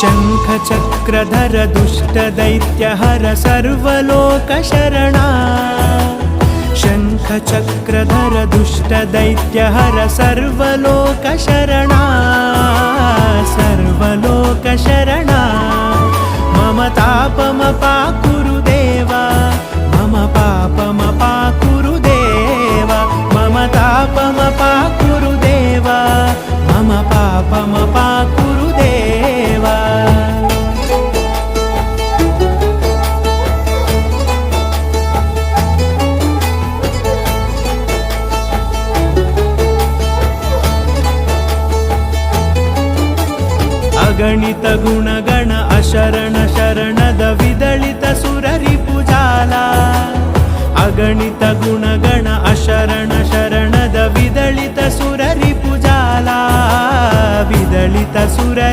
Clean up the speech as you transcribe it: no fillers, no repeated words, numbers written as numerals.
शङ्खचक्रधर दुष्टदैत्यहर सर्वलोकशरणा शङ्खचक्रधर दुष्टदैत्यहर सर्वलोकशरणा सर्वलोकशरणा मम तापमपाकुरु देवा मम पापमपाकुरु देवा मम तापमपाकुरु देवा मम पापमपाकुरु देवा अगणित गुणगण अशरण शरणद विदलित सुररिपुजाला अगणित गुणगण अशरण शरणद विदलित सुररिपुजाला विदलित सुर